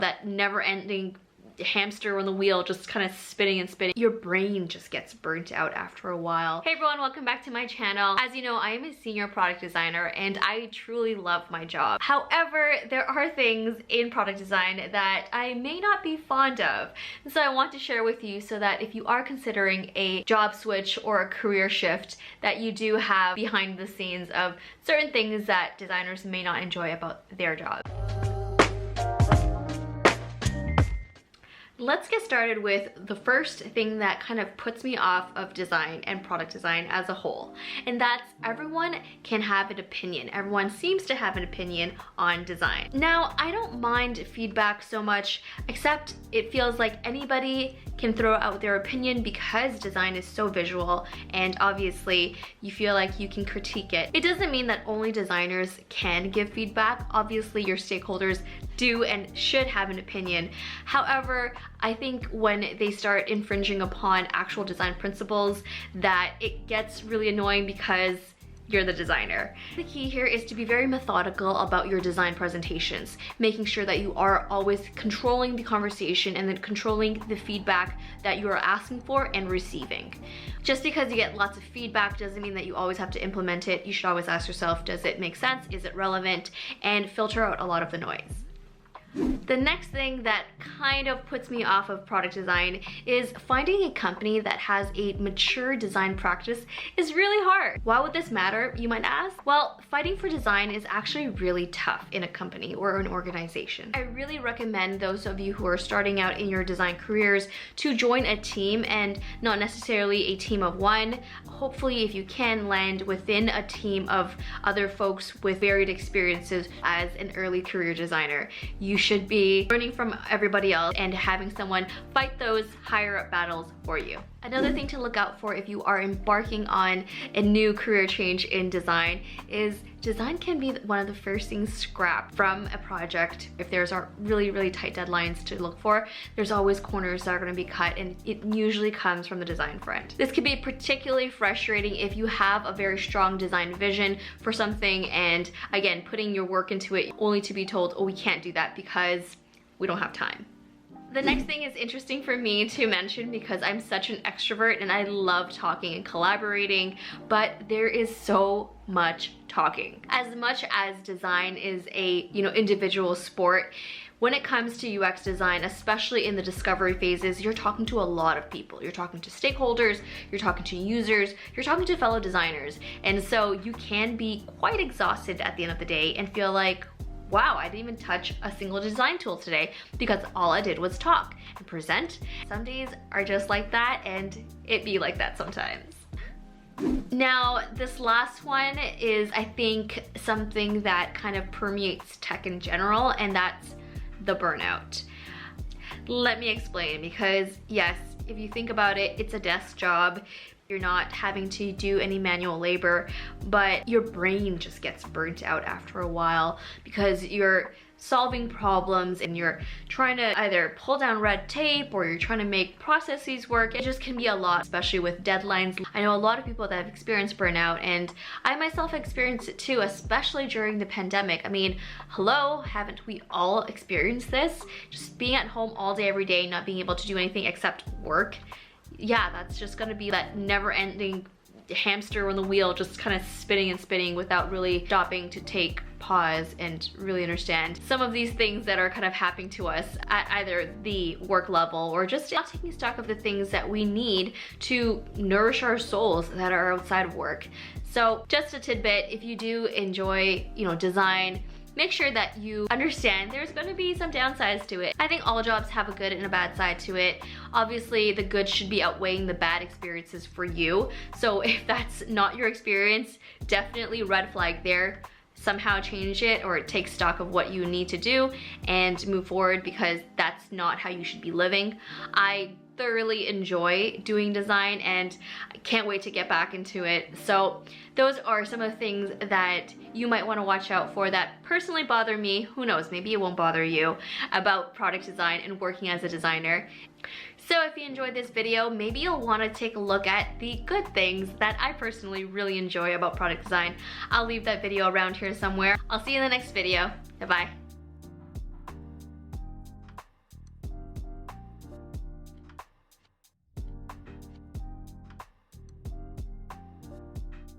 that never-ending hamster on the wheel, just kind of spinning and spinning. Your brain just gets burnt out after a while. Hey everyone, welcome back to my channel. As you know, I am a senior product designer and I truly love my job. However, there are things in product design that I may not be fond of. And so I want to share with you so that if you are considering a job switch or a career shift, that you do have behind the scenes of certain things that designers may not enjoy about their job. Let's get started with the first thing that kind of puts me off of design and product design as a whole. And that's everyone can have an opinion. Everyone seems to have an opinion on design. Now, I don't mind feedback so much, except it feels like anybody can throw out their opinion because design is so visual and obviously you feel like you can critique it. It doesn't mean that only designers can give feedback. Obviously, your stakeholders do and should have an opinion. However, I think when they start infringing upon actual design principles, that it gets really annoying because you're the designer. The key here is to be very methodical about your design presentations, making sure that you are always controlling the conversation and then controlling the feedback that you are asking for and receiving. Just because you get lots of feedback doesn't mean that you always have to implement it. You should always ask yourself, does it make sense? Is it relevant? And filter out a lot of the noise. The next thing that kind of puts me off of product design is finding a company that has a mature design practice is really hard. Why would this matter, you might ask? Well, fighting for design is actually really tough in a company or an organization. I really recommend those of you who are starting out in your design careers to join a team, and not necessarily a team of one. Hopefully, if you can, land within a team of other folks with varied experiences as an early career designer. You should be learning from everybody else and having someone fight those higher up battles for you. Another thing to look out for if you are embarking on a new career change in design is design can be one of the first things scrapped from a project. If there's really tight deadlines to look for, there's always corners that are going to be cut, and it usually comes from the design front. This can be particularly frustrating if you have a very strong design vision for something and again, putting your work into it only to be told, oh, we can't do that because we don't have time. The next thing is interesting for me to mention because I'm such an extrovert and I love talking and collaborating, but there is so much talking. As much as design is a, individual sport, when it comes to UX design, especially in the discovery phases, you're talking to a lot of people. You're talking to stakeholders, you're talking to users, you're talking to fellow designers. And so you can be quite exhausted at the end of the day and feel like, wow, I didn't even touch a single design tool today because all I did was talk and present. Some days are just like that, and it be like that sometimes. Now, this last one is, I think, something that kind of permeates tech in general, and that's the burnout. Let me explain, because yes, if you think about it, it's a desk job. You're not having to do any manual labor, but your brain just gets burnt out after a while because you're solving problems and you're trying to either pull down red tape or you're trying to make processes work. It just can be a lot, especially with deadlines. I know a lot of people that have experienced burnout, and I myself experienced it too, especially during the pandemic. I mean, hello, haven't we all experienced this? Just being at home all day, every day, not being able to do anything except work. Yeah, that's just gonna be that never-ending hamster on the wheel, just kind of spinning and spinning without really stopping to take pause and really understand some of these things that are kind of happening to us at either the work level or just not taking stock of the things that we need to nourish our souls that are outside of work. So just a tidbit, if you do enjoy, design, make sure that you understand there's going to be some downsides to it. I think all jobs have a good and a bad side to it. Obviously, the good should be outweighing the bad experiences for you. So if that's not your experience, definitely red flag there. Somehow change it or take stock of what you need to do and move forward, because that's not how you should be living. I thoroughly enjoy doing design and I can't wait to get back into it. So those are some of the things that you might want to watch out for that personally bother me. Who knows, maybe it won't bother you about product design and working as a designer. So if you enjoyed this video, maybe you'll want to take a look at the good things that I personally really enjoy about product design. I'll leave that video around here somewhere. I'll see you in the next video. Bye-bye.